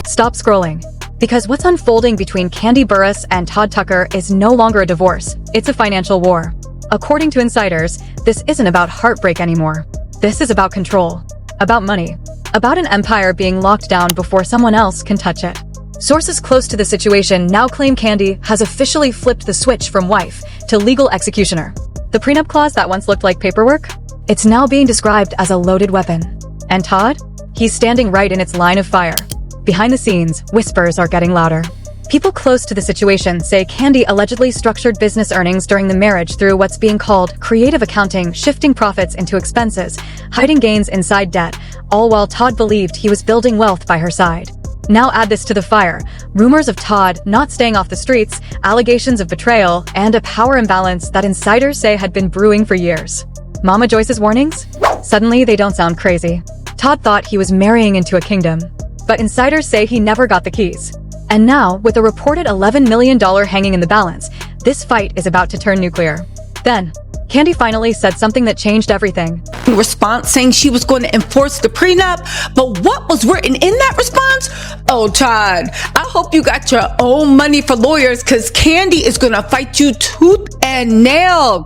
Stop scrolling. Because what's unfolding between Kandi Burruss and Todd Tucker is no longer a divorce, it's a financial war. According to insiders, this isn't about heartbreak anymore. This is about control, about money, about an empire being locked down before someone else can touch it. Sources close to the situation now claim Kandi has officially flipped the switch from wife to legal executioner. The prenup clause that once looked like paperwork? It's now being described as a loaded weapon. And Todd? He's standing right in its line of fire. Behind the scenes, whispers are getting louder. People close to the situation say Kandi allegedly structured business earnings during the marriage through what's being called creative accounting, shifting profits into expenses, hiding gains inside debt, all while Todd believed he was building wealth by her side. Now add this to the fire, rumors of Todd not staying off the streets, allegations of betrayal, and a power imbalance that insiders say had been brewing for years. Mama Joyce's warnings? Suddenly they don't sound crazy. Todd thought he was marrying into a kingdom, but insiders say he never got the keys. And now, with a reported $11 million hanging in the balance, this fight is about to turn nuclear. Then, Kandi finally said something that changed everything. In response, saying she was going to enforce the prenup, but what was written in that response? Oh, Todd, I hope you got your own money for lawyers, because Kandi is going to fight you tooth and nail.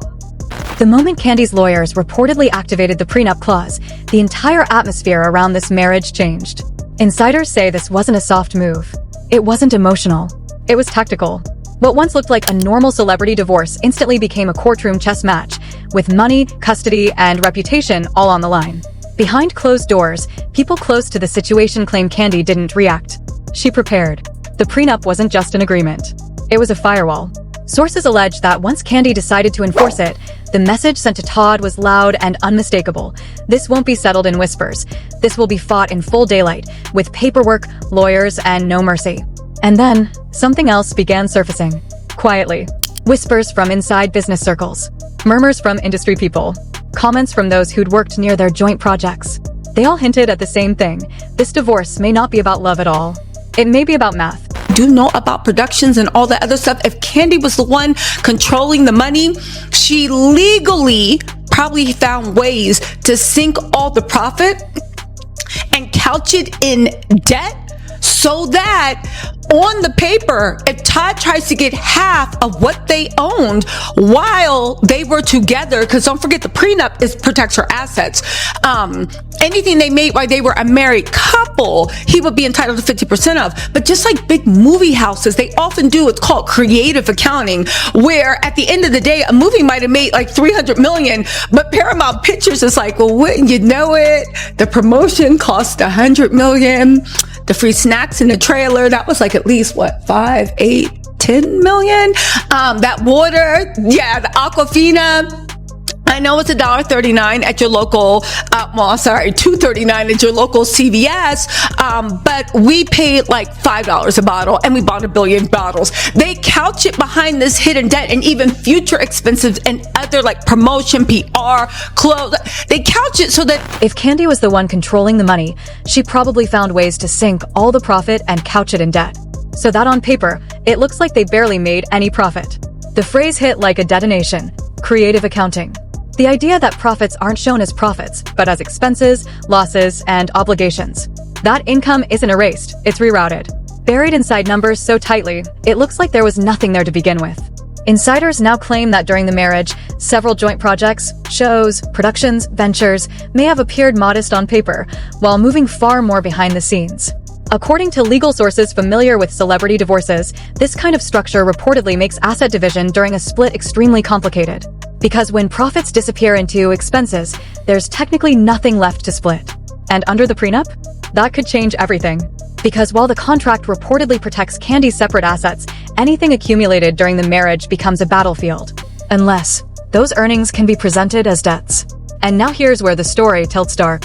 The moment Kandi's lawyers reportedly activated the prenup clause, the entire atmosphere around this marriage changed. Insiders say this wasn't a soft move. It wasn't emotional. It was tactical. What once looked like a normal celebrity divorce instantly became a courtroom chess match, with money, custody, and reputation all on the line. Behind closed doors, people close to the situation claim Kandi didn't react. She prepared. The prenup wasn't just an agreement. It was a firewall. Sources allege that once Kandi decided to enforce it, the message sent to Todd was loud and unmistakable. This won't be settled in whispers. This will be fought in full daylight, with paperwork, lawyers, and no mercy. And then, something else began surfacing. Quietly. Whispers from inside business circles. Murmurs from industry people. Comments from those who'd worked near their joint projects. They all hinted at the same thing. This divorce may not be about love at all. It may be about math. Do know about productions and all that other stuff. If Kandi was the one controlling the money, she legally probably found ways to sink all the profit and couch it in debt, so that on the paper, if Todd tries to get half of what they owned while they were together, because don't forget the prenup protects her assets, anything they made while they were a married couple, he would be entitled to 50% of. But just like big movie houses, they often do what's called creative accounting, where at the end of the day, a movie might have made like $300 million, but Paramount Pictures is like, well, wouldn't you know it? The promotion cost $100 million. The free snacks in the trailer, that was like at least what, 5, 8, 10 million? That water, yeah, the Aquafina. I know it's $1.39 at your local, $2.39 at your local CVS, but we paid like $5 a bottle and we bought 1 billion bottles. They couch it behind this hidden debt and even future expenses and other like promotion, PR, clothes. They couch it so that if Kandi was the one controlling the money, she probably found ways to sink all the profit and couch it in debt. So that on paper, it looks like they barely made any profit. The phrase hit like a detonation: creative accounting. The idea that profits aren't shown as profits, but as expenses, losses, and obligations. That income isn't erased, it's rerouted. Buried inside numbers so tightly, it looks like there was nothing there to begin with. Insiders now claim that during the marriage, several joint projects, shows, productions, ventures may have appeared modest on paper, while moving far more behind the scenes. According to legal sources familiar with celebrity divorces, this kind of structure reportedly makes asset division during a split extremely complicated. Because when profits disappear into expenses, there's technically nothing left to split. And under the prenup, that could change everything. Because while the contract reportedly protects Kandi's separate assets, anything accumulated during the marriage becomes a battlefield. Unless those earnings can be presented as debts. And now here's where the story tilts dark.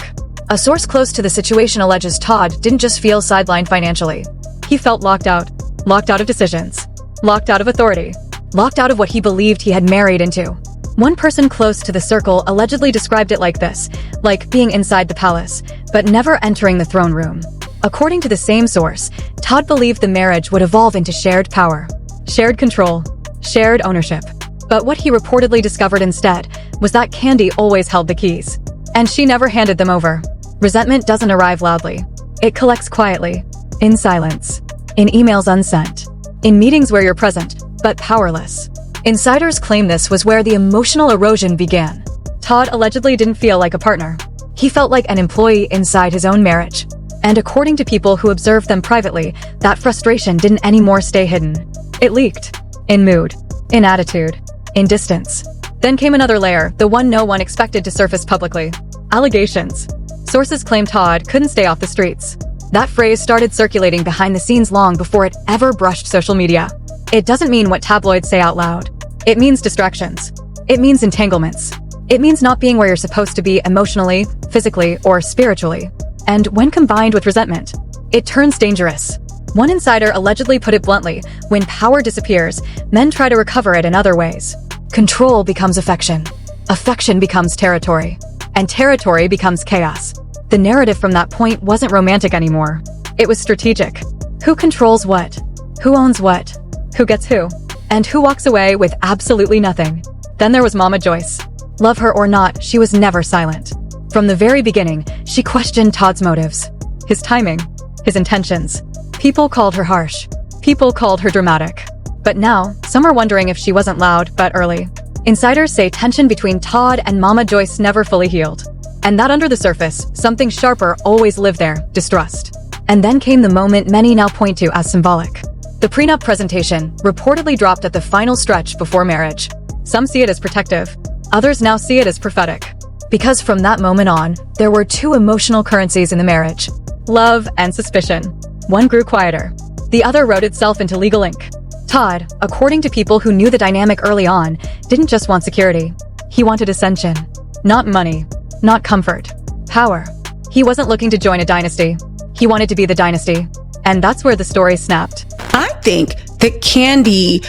A source close to the situation alleges Todd didn't just feel sidelined financially. He felt locked out of decisions, locked out of authority, locked out of what he believed he had married into. One person close to the circle allegedly described it like this, like being inside the palace, but never entering the throne room. According to the same source, Todd believed the marriage would evolve into shared power, shared control, shared ownership. But what he reportedly discovered instead was that Kandi always held the keys. And she never handed them over. Resentment doesn't arrive loudly. It collects quietly, in silence, in emails unsent, in meetings where you're present, but powerless. Insiders claim this was where the emotional erosion began. Todd allegedly didn't feel like a partner. He felt like an employee inside his own marriage. And according to people who observed them privately, that frustration didn't anymore stay hidden. It leaked. In mood, in attitude, in distance. Then came another layer, the one no one expected to surface publicly. Allegations. Sources claim Todd couldn't stay off the streets. That phrase started circulating behind the scenes long before it ever brushed social media. It doesn't mean what tabloids say out loud. It means distractions. It means entanglements. It means not being where you're supposed to be emotionally, physically, or spiritually. And when combined with resentment, it turns dangerous. One insider allegedly put it bluntly, when power disappears, men try to recover it in other ways. Control becomes affection. Affection becomes territory. And territory becomes chaos. The narrative from that point wasn't romantic anymore. It was strategic. Who controls what? Who owns what? Who gets who? And who walks away with absolutely nothing? Then there was Mama Joyce. Love her or not, she was never silent. From the very beginning, she questioned Todd's motives. His timing. His intentions. People called her harsh. People called her dramatic. But now, some are wondering if she wasn't loud, but early. Insiders say tension between Todd and Mama Joyce never fully healed. And that under the surface, something sharper always lived there, distrust. And then came the moment many now point to as symbolic. The prenup presentation, reportedly dropped at the final stretch before marriage. Some see it as protective. Others now see it as prophetic. Because from that moment on, there were two emotional currencies in the marriage. Love and suspicion. One grew quieter. The other wrote itself into legal ink. Todd, according to people who knew the dynamic early on, didn't just want security. He wanted ascension. Not money. Not comfort. Power. He wasn't looking to join a dynasty. He wanted to be the dynasty. And that's where the story snapped. I think that Kandi,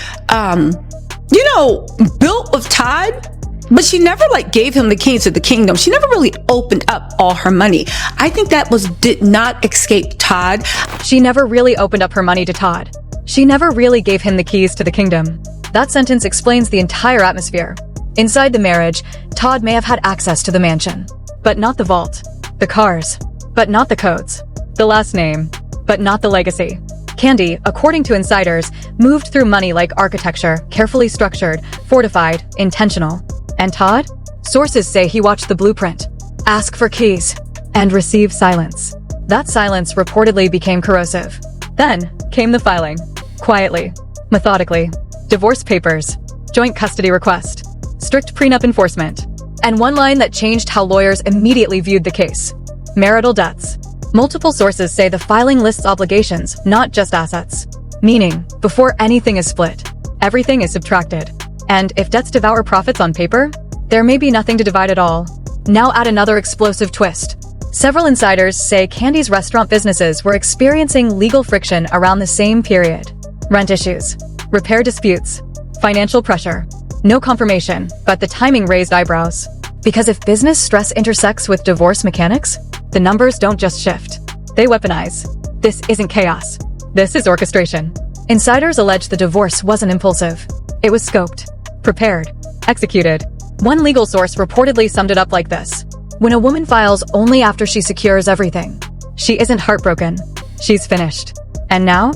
built with Todd, but she never gave him the keys to the kingdom. She never really opened up all her money. I think that did not escape Todd. She never really opened up her money to Todd. She never really gave him the keys to the kingdom. That sentence explains the entire atmosphere. Inside the marriage, Todd may have had access to the mansion, but not the vault. The cars, but not the codes. The last name, but not the legacy. Kandi, according to insiders, moved through money like architecture, carefully structured, fortified, intentional. And Todd? Sources say he watched the blueprint, ask for keys, and receive silence. That silence reportedly became corrosive. Then came the filing. Quietly, methodically. Divorce papers, joint custody request, strict prenup enforcement, and one line that changed how lawyers immediately viewed the case. Marital debts. Multiple sources say the filing lists obligations, not just assets. Meaning, before anything is split, everything is subtracted. And if debts devour profits on paper, there may be nothing to divide at all. Now add another explosive twist. Several insiders say Kandi's restaurant businesses were experiencing legal friction around the same period. Rent issues, repair disputes, financial pressure. No confirmation, but the timing raised eyebrows. Because if business stress intersects with divorce mechanics, the numbers don't just shift. They weaponize. This isn't chaos. This is orchestration. Insiders allege the divorce wasn't impulsive. It was scoped, prepared, executed. One legal source reportedly summed it up like this. When a woman files only after she secures everything, she isn't heartbroken. She's finished. And now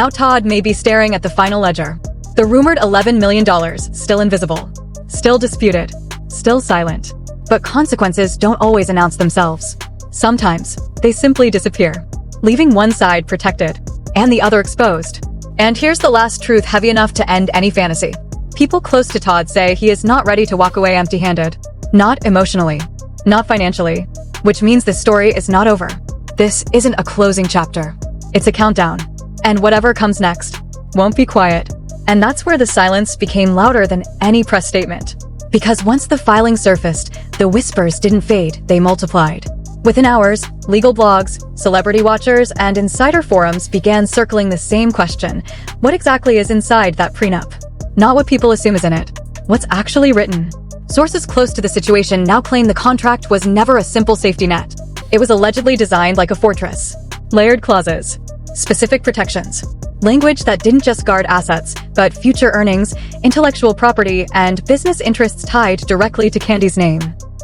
Todd may be staring at the final ledger. The rumored $11 million, still invisible, still disputed, still silent. But consequences don't always announce themselves. Sometimes, they simply disappear, leaving one side protected and the other exposed. And here's the last truth heavy enough to end any fantasy. People close to Todd say he is not ready to walk away empty-handed. Not emotionally, not financially, which means this story is not over. This isn't a closing chapter. It's a countdown. And whatever comes next won't be quiet. And that's where the silence became louder than any press statement. Because once the filing surfaced, the whispers didn't fade, they multiplied. Within hours, legal blogs, celebrity watchers, and insider forums began circling the same question. What exactly is inside that prenup? Not what people assume is in it. What's actually written? Sources close to the situation now claim the contract was never a simple safety net. It was allegedly designed like a fortress. Layered clauses, specific protections, language that didn't just guard assets, but future earnings, intellectual property, and business interests tied directly to Kandi's name.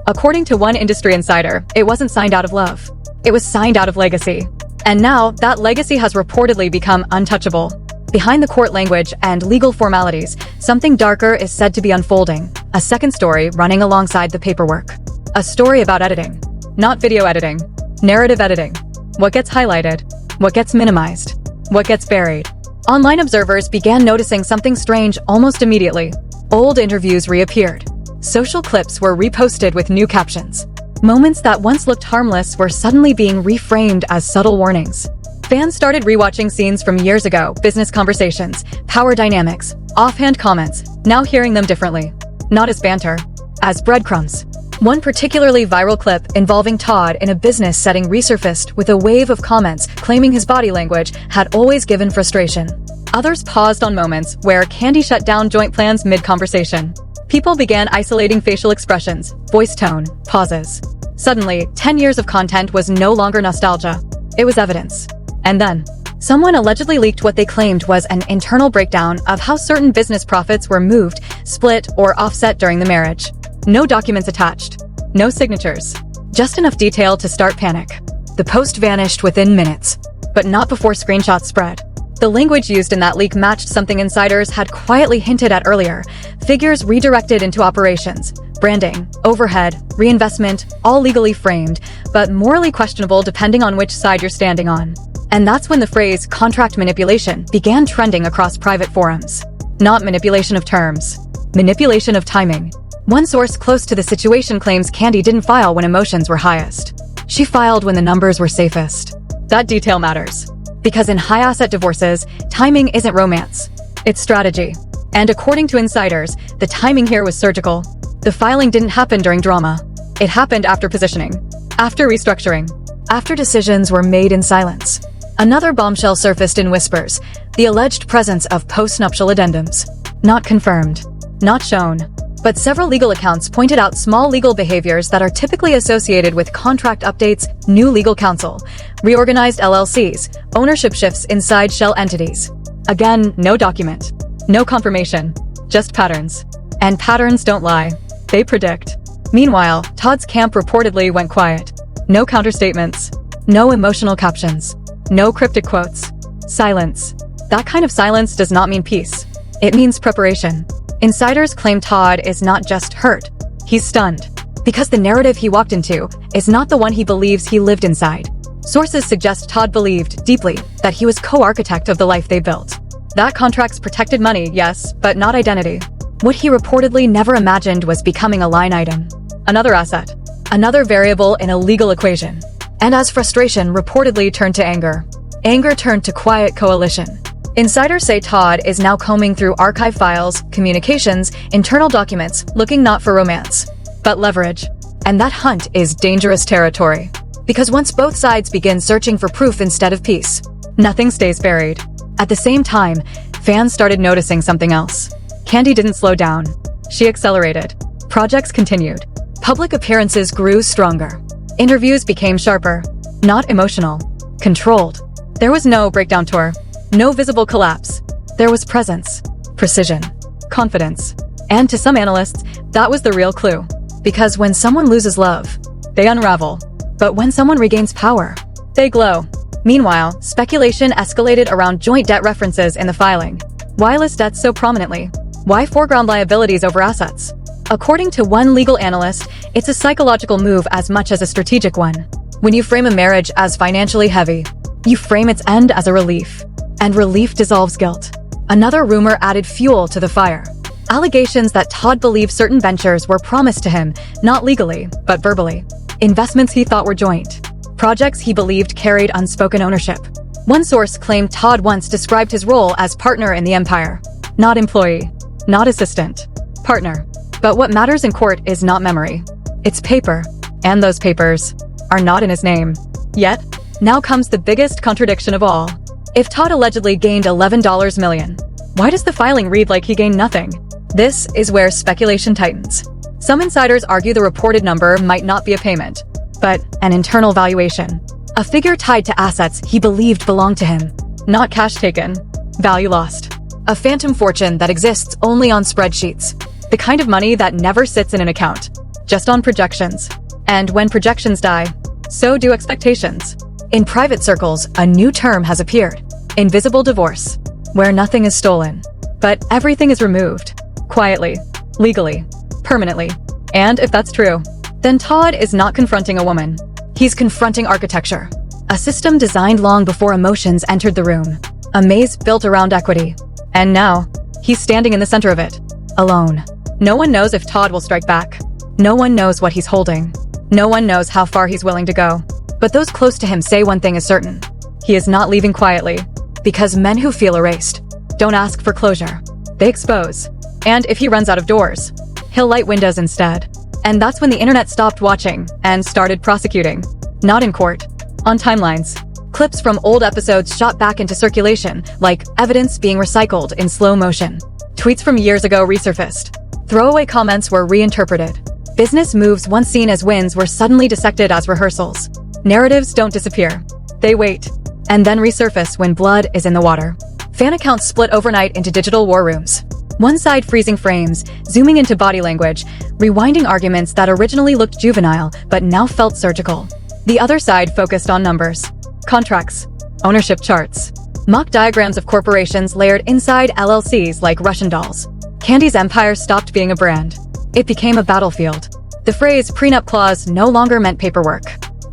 According to one industry insider, it wasn't signed out of love. It was signed out of legacy. And now, that legacy has reportedly become untouchable. Behind the court language and legal formalities, something darker is said to be unfolding. A second story running alongside the paperwork. A story about editing. Not video editing. Narrative editing. What gets highlighted? What gets minimized? What gets buried? Online observers began noticing something strange almost immediately. Old interviews reappeared. Social clips were reposted with new captions. Moments that once looked harmless were suddenly being reframed as subtle warnings. Fans started rewatching scenes from years ago, business conversations, power dynamics, offhand comments, now hearing them differently. Not as banter, as breadcrumbs. One particularly viral clip involving Todd in a business setting resurfaced with a wave of comments claiming his body language had always given frustration. Others paused on moments where Kandi shut down joint plans mid-conversation. People began isolating facial expressions, voice tone, pauses. Suddenly, 10 years of content was no longer nostalgia. It was evidence. And then, someone allegedly leaked what they claimed was an internal breakdown of how certain business profits were moved, split, or offset during the marriage. No documents attached. No signatures. Just enough detail to start panic. The post vanished within minutes. But not before screenshots spread. The language used in that leak matched something insiders had quietly hinted at earlier. Figures redirected into operations, branding, overhead, reinvestment, all legally framed, but morally questionable depending on which side you're standing on. And that's when the phrase contract manipulation began trending across private forums. Not manipulation of terms. Manipulation of timing. One source close to the situation claims Kandi didn't file when emotions were highest. She filed when the numbers were safest. That detail matters. Because in high-asset divorces, timing isn't romance. It's strategy. And according to insiders, the timing here was surgical. The filing didn't happen during drama. It happened after positioning. After restructuring. After decisions were made in silence. Another bombshell surfaced in whispers. The alleged presence of post-nuptial addendums. Not confirmed. Not shown. But several legal accounts pointed out small legal behaviors that are typically associated with contract updates, new legal counsel, reorganized LLCs, ownership shifts inside shell entities. Again, no document. No confirmation. Just patterns. And patterns don't lie. They predict. Meanwhile, Todd's camp reportedly went quiet. No counterstatements. No emotional captions. No cryptic quotes. Silence. That kind of silence does not mean peace. It means preparation. Insiders claim Todd is not just hurt. He's stunned. Because the narrative he walked into is not the one he believes he lived inside. Sources suggest Todd believed, deeply, that he was co-architect of the life they built. That contract's protected money, yes, but not identity. What he reportedly never imagined was becoming a line item. Another asset. Another variable in a legal equation. And as frustration reportedly turned to anger. Anger turned to quiet coalition. Insiders say Todd is now combing through archive files, communications, internal documents, looking not for romance, but leverage. And that hunt is dangerous territory. Because once both sides begin searching for proof instead of peace, nothing stays buried. At the same time, fans started noticing something else. Kandi didn't slow down. She accelerated. Projects continued. Public appearances grew stronger. Interviews became sharper. Not emotional. Controlled. There was no breakdown tour. No visible collapse. There was presence, precision, confidence. And to some analysts, that was the real clue. Because when someone loses love, they unravel. But when someone regains power, they glow. Meanwhile, speculation escalated around joint debt references in the filing. Why list debts so prominently? Why foreground liabilities over assets? According to one legal analyst, it's a psychological move as much as a strategic one. When you frame a marriage as financially heavy, you frame its end as a relief. And relief dissolves guilt. Another rumor added fuel to the fire. Allegations that Todd believed certain ventures were promised to him, not legally, but verbally. Investments he thought were joint. Projects he believed carried unspoken ownership. One source claimed Todd once described his role as partner in the empire. Not employee. Not assistant. Partner. But what matters in court is not memory. It's paper. And those papers are not in his name. Yet, now comes the biggest contradiction of all. If Todd allegedly gained $11 million, why does the filing read like he gained nothing? This is where speculation tightens. Some insiders argue the reported number might not be a payment, but an internal valuation. A figure tied to assets he believed belonged to him. Not cash taken. Value lost. A phantom fortune that exists only on spreadsheets. The kind of money that never sits in an account. Just on projections. And when projections die, So do expectations. In private circles, a new term has appeared: invisible divorce, where nothing is stolen, but everything is removed. Quietly, legally, permanently. And if that's true, then Todd is not confronting a woman. He's confronting architecture. A system designed long before emotions entered the room. A maze built around equity. And now, he's standing in the center of it, alone. No one knows if Todd will strike back. No one knows what he's holding. No one knows how far he's willing to go. But those close to him say one thing is certain: he is not leaving quietly. Because men who feel erased don't ask for closure. They expose. And if he runs out of doors, he'll light windows instead. And that's when the internet stopped watching and started prosecuting. Not in court. On timelines. Clips from old episodes shot back into circulation, like evidence being recycled in slow motion. Tweets from years ago resurfaced. Throwaway comments were reinterpreted. Business moves once seen as wins were suddenly dissected as rehearsals. Narratives don't disappear. They wait, and then resurface when blood is in the water. Fan accounts split overnight into digital war rooms. One side freezing frames, zooming into body language, rewinding arguments that originally looked juvenile but now felt surgical. The other side focused on numbers, contracts, ownership charts, mock diagrams of corporations layered inside LLCs like Russian dolls. Kandi's empire stopped being a brand. It became a battlefield. The phrase prenup clause no longer meant paperwork.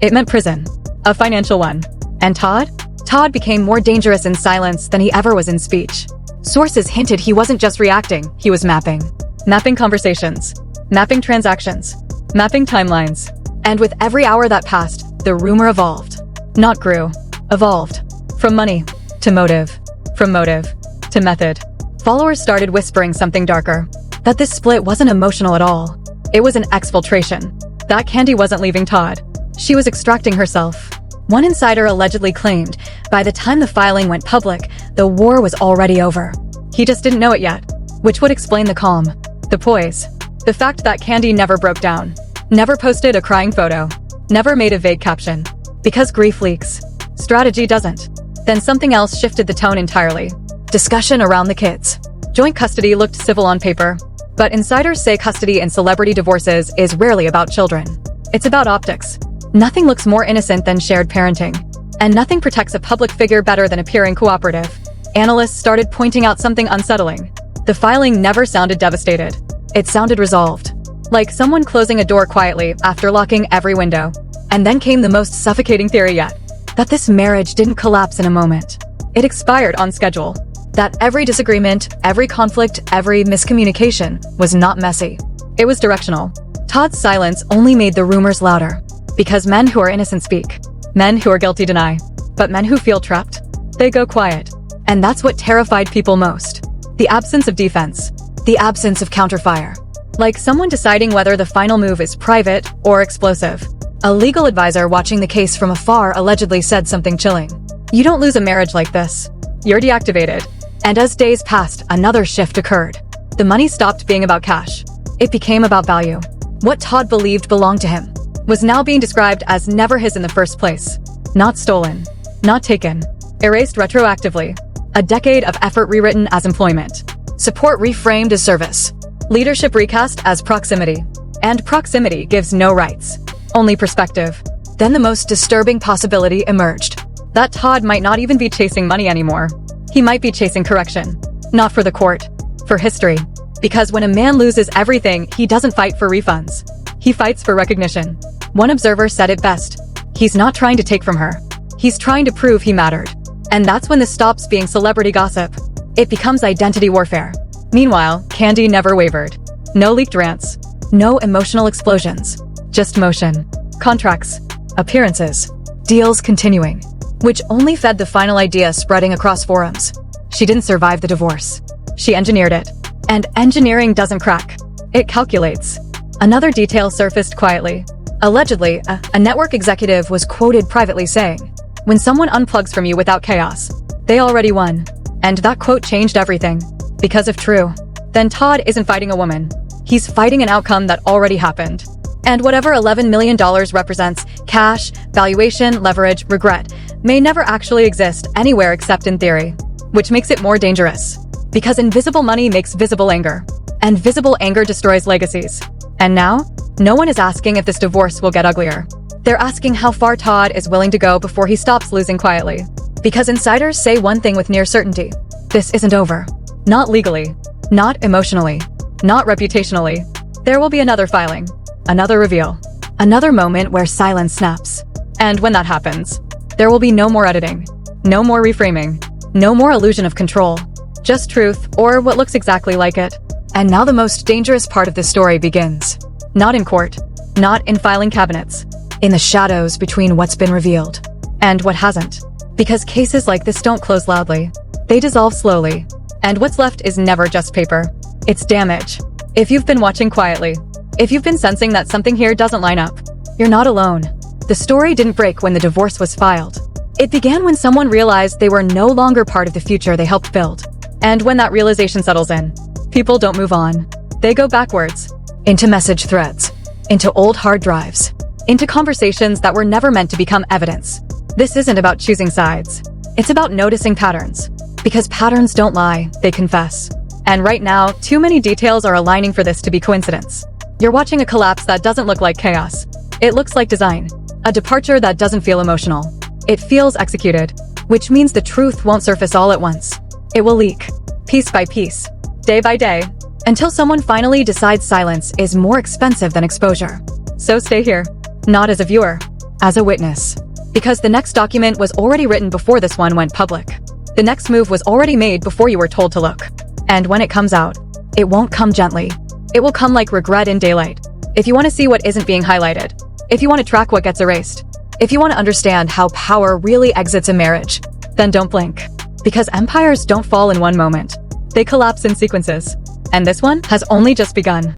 It meant prison. A financial one. And Todd? Todd became more dangerous in silence than he ever was in speech. Sources hinted he wasn't just reacting, he was mapping. Mapping conversations. Mapping transactions. Mapping timelines. And with every hour that passed, the rumor evolved. Not grew. Evolved. From money to motive. From motive to method. Followers started whispering something darker. That this split wasn't emotional at all. It was an exfiltration. That Kandi wasn't leaving Todd. She was extracting herself. One insider allegedly claimed, by the time the filing went public, the war was already over. He just didn't know it yet, which would explain the calm, the poise, the fact that Kandi never broke down, never posted a crying photo, never made a vague caption. Because grief leaks. Strategy doesn't. Then something else shifted the tone entirely. Discussion around the kids. Joint custody looked civil on paper, but insiders say custody in celebrity divorces is rarely about children. It's about optics. Nothing looks more innocent than shared parenting. And nothing protects a public figure better than appearing cooperative. Analysts started pointing out something unsettling. The filing never sounded devastated. It sounded resolved. Like someone closing a door quietly after locking every window. And then came the most suffocating theory yet. That this marriage didn't collapse in a moment. It expired on schedule. That every disagreement, every conflict, every miscommunication was not messy. It was directional. Todd's silence only made the rumors louder. Because men who are innocent speak. Men who are guilty deny. But men who feel trapped, they go quiet. And that's what terrified people most. The absence of defense. The absence of counterfire. Like someone deciding whether the final move is private or explosive. A legal advisor watching the case from afar allegedly said something chilling. You don't lose a marriage like this. You're deactivated. And as days passed, another shift occurred. The money stopped being about cash. It became about value. What Todd believed belonged to him was now being described as never his in the first place. Not stolen. Not taken. Erased retroactively. A decade of effort rewritten as employment. Support reframed as service. Leadership recast as proximity. And proximity gives no rights. Only perspective. Then the most disturbing possibility emerged. That Todd might not even be chasing money anymore. He might be chasing correction. Not for the court. For history. Because when a man loses everything, he doesn't fight for refunds. He fights for recognition. One observer said it best. He's not trying to take from her. He's trying to prove he mattered. And that's when this stops being celebrity gossip. It becomes identity warfare. Meanwhile, Kandi never wavered. No leaked rants. No emotional explosions. Just motion. Contracts. Appearances. Deals continuing. Which only fed the final idea spreading across forums. She didn't survive the divorce. She engineered it. And engineering doesn't crack. It calculates. Another detail surfaced quietly. Allegedly, a network executive was quoted privately saying, "When someone unplugs from you without chaos, they already won." And that quote changed everything. Because if true, then Todd isn't fighting a woman. He's fighting an outcome that already happened. And whatever $11 million represents, cash, valuation, leverage, regret, may never actually exist anywhere except in theory. Which makes it more dangerous. Because invisible money makes visible anger. And visible anger destroys legacies. And now, no one is asking if this divorce will get uglier. They're asking how far Todd is willing to go before he stops losing quietly. Because insiders say one thing with near certainty. This isn't over. Not legally. Not emotionally. Not reputationally. There will be another filing. Another reveal. Another moment where silence snaps. And when that happens, there will be no more editing. No more reframing. No more illusion of control. Just truth, or what looks exactly like it. And now the most dangerous part of this story begins. Not in court. Not in filing cabinets. In the shadows between what's been revealed and what hasn't. Because cases like this don't close loudly. They dissolve slowly. And what's left is never just paper. It's damage. If you've been watching quietly, if you've been sensing that something here doesn't line up, you're not alone. The story didn't break when the divorce was filed. It began when someone realized they were no longer part of the future they helped build. And when that realization settles in, people don't move on. They go backwards. Into message threads. Into old hard drives. Into conversations that were never meant to become evidence. This isn't about choosing sides. It's about noticing patterns. Because patterns don't lie, they confess. And right now, too many details are aligning for this to be coincidence. You're watching a collapse that doesn't look like chaos. It looks like design. A departure that doesn't feel emotional. It feels executed, which means the truth won't surface all at once. It will leak, piece by piece, day by day, until someone finally decides silence is more expensive than exposure. So stay here, not as a viewer, as a witness. Because the next document was already written before this one went public. The next move was already made before you were told to look. And when it comes out, it won't come gently. It will come like regret in daylight. If you want to see what isn't being highlighted, if you want to track what gets erased, if you want to understand how power really exits a marriage, then don't blink. Because empires don't fall in one moment. They collapse in sequences. And this one has only just begun.